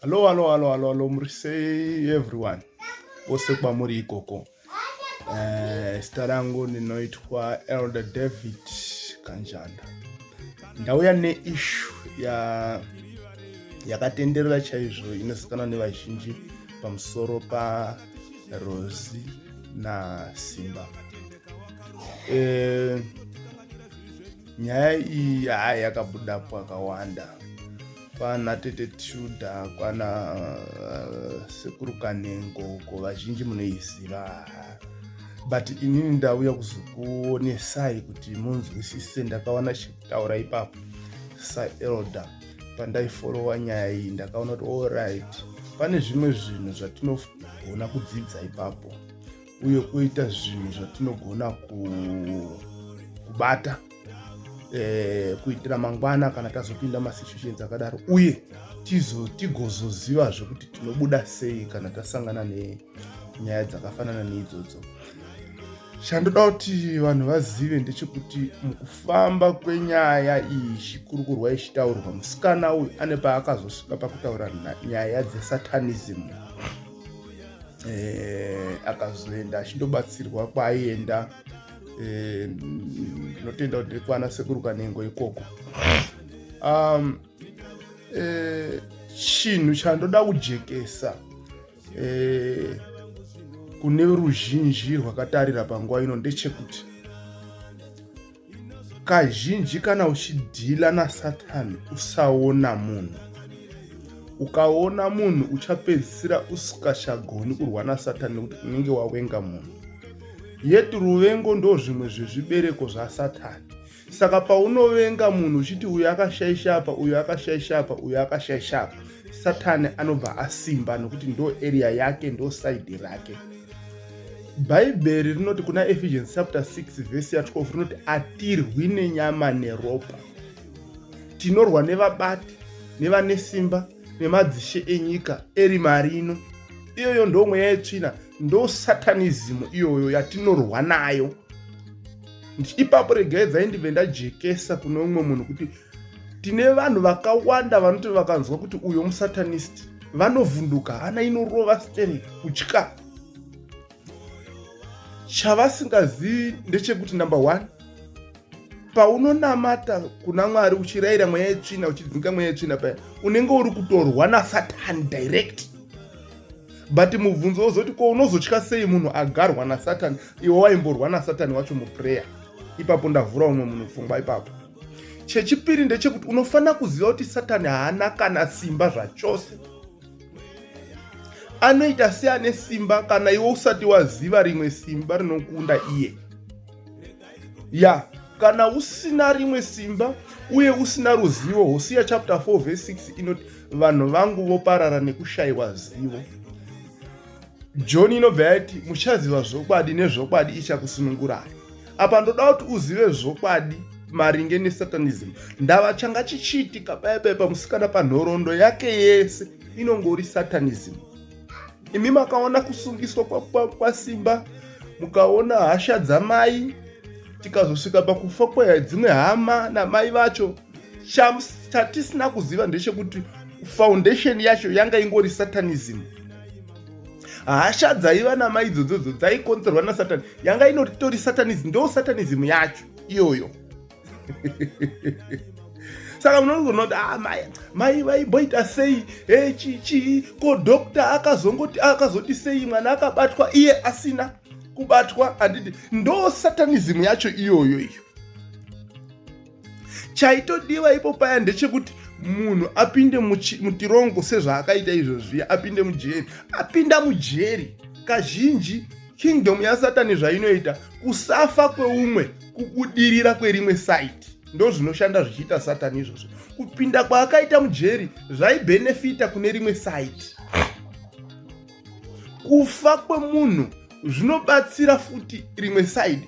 Hello, Mrisei everyone. Wose kwa muri ikoko. Zita langu ninoitwa Elder David Kanjanda. Ndauya issue yakatenderera chaizvo inozikanwa nevazhinji pamusoro pa Rozi na Simba. Nyaya iyi yakabuda pakawanda. Kwana Tete Tudha, kwana Sekuru Kanengo, vazhinji munoiziva. But inini ndauya kuzokuonesai kuti munzwisise. Ndakaona chekutaura ipapo saElder pandaifollowa nyaya iyi ndakaona kuti alright, pane zvimwe zvinhu zvatinogona kudzidza ipapo uye kuita zvinhu zvatinogona kubata kuitira mangwana kana tazopinda masituations akadaro, uye tigozoziva zvekuti tinobuda sei kana tasangana nenyaya dzakafanana neidzodzo. Chandoda kuti vanhu vazive ndechekuti mukufamba kwenyaya iyi chikurukurwa ichitaurwa, musikana uyu ane paakazosvika pakutaura nyaya dzesatanism. Akazoenda achindobatsirwa kwaaienda, ndinotenda kuti kwana Sekuru Kanengo ikoko. Chinhu chandoda kujekesa kune ruzhinji rwakatarira panguva ino ndechekuti kazhinji kana uchidhila naSatani usaona munhu. Ukaona munhu uchapedzisira usikachagoni kurwa naSatani nekuti unenge wawenga munhu. Yeti ruvengo ndo zvimwe zvezvibereko zvaSatani. Saka paunovenga munhu uchiti uyu akashaisha apa, uyu akashaisha apa, uyu akashaisha apa, Satani anobva asimba nekuti ndo area yake, ndo side rake. Bhaibheri rinoti kuna Ephesians chapter 6 verse 12 rinoti atirwi nenyama neropa. Tinorwa nevabati, nevane simba, nemadzishe enyika eri marino. Iyoyo ndo mweya yetsvina, ndo satanism iyoyo yatinorwa nayo. Ipapo regai ndive ndajekesa kune umwe munhu kuti tine vanhu vakawanda vanoti vakanzwa kuti uyo musatanist vanovhunduka, hana inorova stere kutya. Chavasingazivi ndechekuti number 1, paunonamata kuna Mwari uchirayira mweya yetsvina, uchidzinga mweya yetsvina paya, unenge uri kutorwa naSatani direct. But mubvunzo wozoti ko unozotya sei munhu agarwa naSatani, iwe waimborwa naSatani wacho muprayer? Ipapo ndavhura umwe munhu pfungwa ipapo. Chechipiri ndechekuti unofanira kuziva kuti Satani haana kana simba zvachose. Anoita seane simba kana iwe usati waziva rimwe simba rinokunda iye. Kana usina rimwe simba uye usina ruzivo, Hosea chapter 4 verse 6 inoti vanhu vangu voparara nekushayiwa zivo. John inobva yati muchaziva zvokwadi nezvokwadi ichakusunungurai. Apa ndoda kuti uzive zvokwadi maringe nesatanism. Ndava changa chichiitika paya pamusikana panhoroondo yake yese inongori satanism. Imi makaona kusungiswa kwa Simba, mukaona hasha dzamai, tikazosvika pakufa kwedzimwe hama namai vacho. Chatisina kuziva ndechekuti foundation yacho yanga ingori satanism. Hasha dzaiva namai idzodzo dzaikonzerwa naSatani, yanga inotori satanism, ndo satanism yacho iyoyo. Saka munogona kuti mai vaimboita sei, ko dokta akazoti sei mwana akabatwa iye asina kubatwa, handiti ndo satanism yacho iyoyo iyo. Chaitodiwa ipo paya ndechekuti munhu apinde mutirongo sezvaakaita izvozviya, apinde mujeri. Apinda mujeri, kazhinji kingdom yaSatani zvainoita kusafa kweumwe, kubudirira kwerimwe side, ndo zvinoshanda zvichiita Satani izvozvo. Kupinda kwaakaita mujeri zvaibhenefita kune rimwe side. Kufa kwemunhu zvinobatsira futi rimwe side.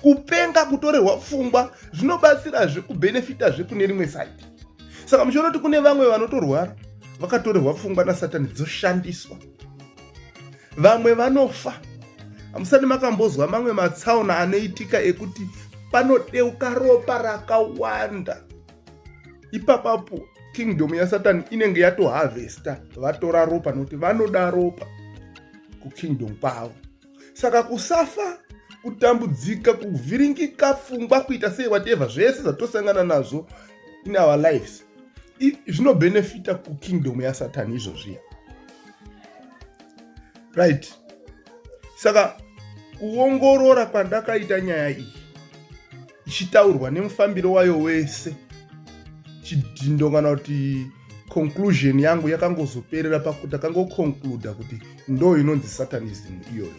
Kupenga, kutorerwa pfungwa zvinobatsirazve kubhenefitazve kune rimwe side. Saka muchiona kuti kune vamwe vanotorwara vakatorerwa pfungwa naSatani dzoshandiswa. Vamwe vanofa. Hamusati makambozwa mamwe matsaona anoitika ekuti panodeuka ropa rakawanda. Ipapapo kingdom yaSatani inenge yatoharvesta vatora ropa nokuti vanoda ropa kukingdom kwavo. Saka kusafa, kutambudzika, kuvhiringika pfungwa, kuita sei whatever zvese zvatosangana nazvo in our lives zvinobenefita kukingdom yaSatani izvozviya. Right. Saka kuongorora kwandakaita nyaya iyi ichitaurwa nemufambiro wayo wese, chidhindo kana kuti conclusion yangu yakangozoperera pakuti ndakangoconcluda kuti ndo inonzi Satanism iyoyo.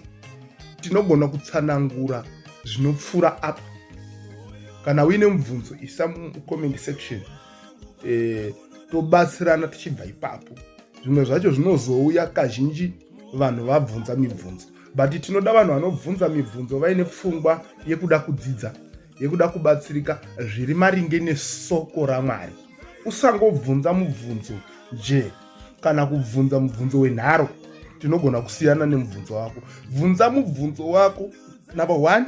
Tinogona kutsanangura zvinopfuura apa. Kana uine mubvunzo isa mucomment section, tobatsirana tichibva ipapo. Zvimwe zvacho zvinozouya kazhinji vanhu vabvunza mibvunzo, but tinoda vanhu vanobvunza mibvunzo vaine pfungwa yekuda kudzidza, yekuda kubatsirika zviri maringe nesoko raMwari. Usangobvunza mubvunzo je kana kubvunza mubvunzo wenharo, tinogona kusiyana nemubvunzo wako. Bvunza mubvunzo wako. Number 1,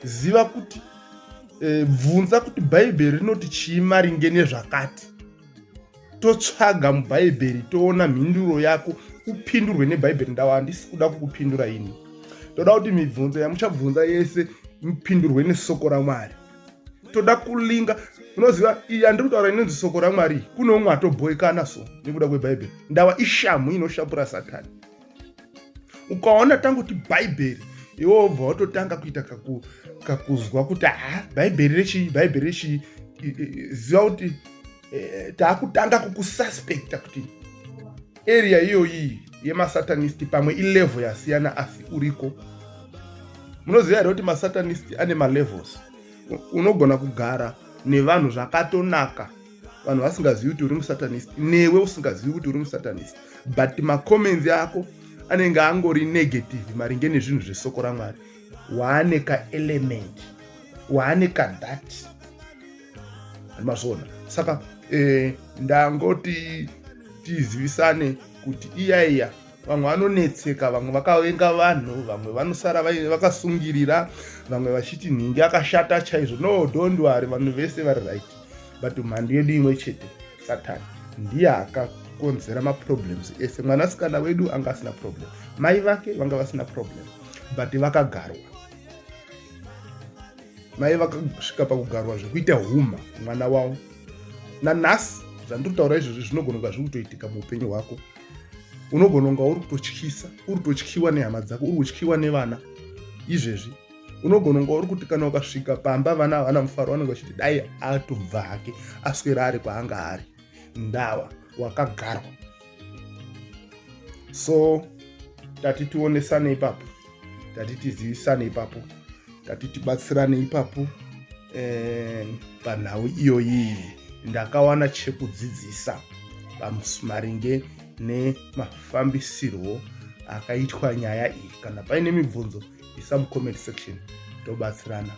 ziva kuti bvunza kuti Bhaibheri rinoti chii maringe nezvakati. Totsvaga muBhaibheri toona mhinduro yako, upindurwe neBhaibheri. Ndawa handisi kuda kukupindura ini. Toda kuti mibvunzo yamuchabvunza yese mupindurwe nesoko raMwari. Toda kulinga. Unoziva iyi handiri kutaura inonzi soko raMwari, kuno umwe atobhoikana so nekuda kweBhaibheri. Ndawa ishamu inoshapura Satani. Ukaona tanguti Bhaibheri, iwe wobva watotanga kuita kakuzwa kuti Bhaibheri rechi ziva kuti taakutanga kukususpecta kuti area iyoyi yemasatanisti pamwe ilevel yasiyana asi uriko. Munoziva here kuti masatanisti ane malevels. Unogona kugara nevanhu zvakatonaka, vanhu vasingazivi kuti uri musatanist, newe usingazivi kuti uri musatanist, but macomments ako anenge angori negative maringe nezvinhu zvesoko raMwari. Waane kaelement, waane kadhat. Mazvona. Saka ndangoti tizivisane kuti iyaiya vamwe vanonetseka, vamwe vakavenga vanhu, vamwe vanosara vakasungirira, vamwe vachiti nhingi akashata chaizvo. No, don't worry, vanhu vese vari right. But mhando yedu imwe chete, Satani ndiye akakonzera maproblems ese. Mwanasikana wedu anga asina problem, mai vake vanga vasina problem, but vakagarwa. Mai vakasvika pakugarwa zvekuita huma mwana wavo. Nanhasi zvandiri kutaura izvozvi zvinogona kunga zviri kutoitika muupenyu hwako. Unogona kunga uri kutotyisa, uri kutotyiwa nehama dzako, uri kutyiwa nevana. Izvezvi unogona kunga uri kuti kana ukasvika pamba vana havana mufaro, vanenge vachiti dai atobva hake aswera ari kwaanga ari. Ndawa wakagarwa. So tati tionesane ipapo, tati tizivisane ipapo, tati tibatsirane ipapo. Panhau iyoyi ndakawana chekudzidzisa maringe nemafambisirwo akaitwa nyaya iyi. Kana paine mibvunzo isa mucomment section, tobatsirana.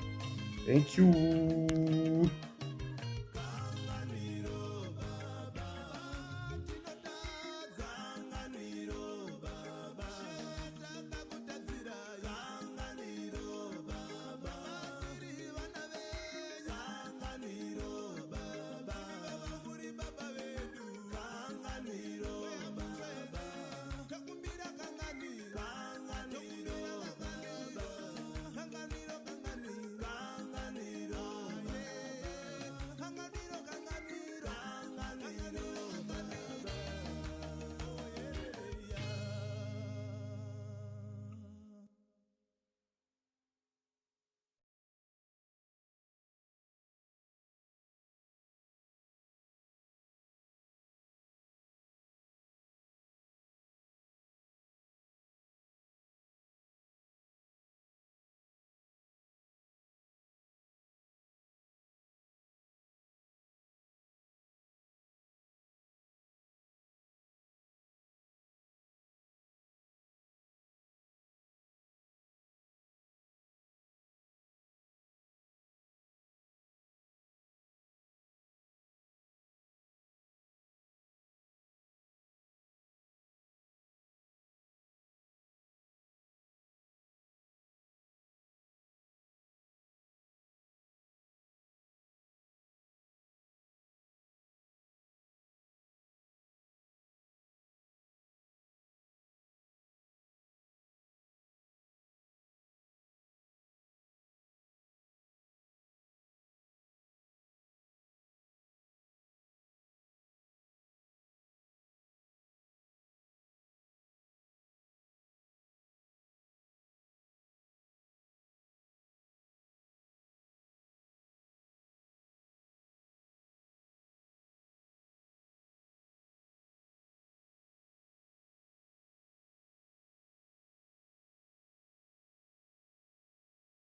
Thank you.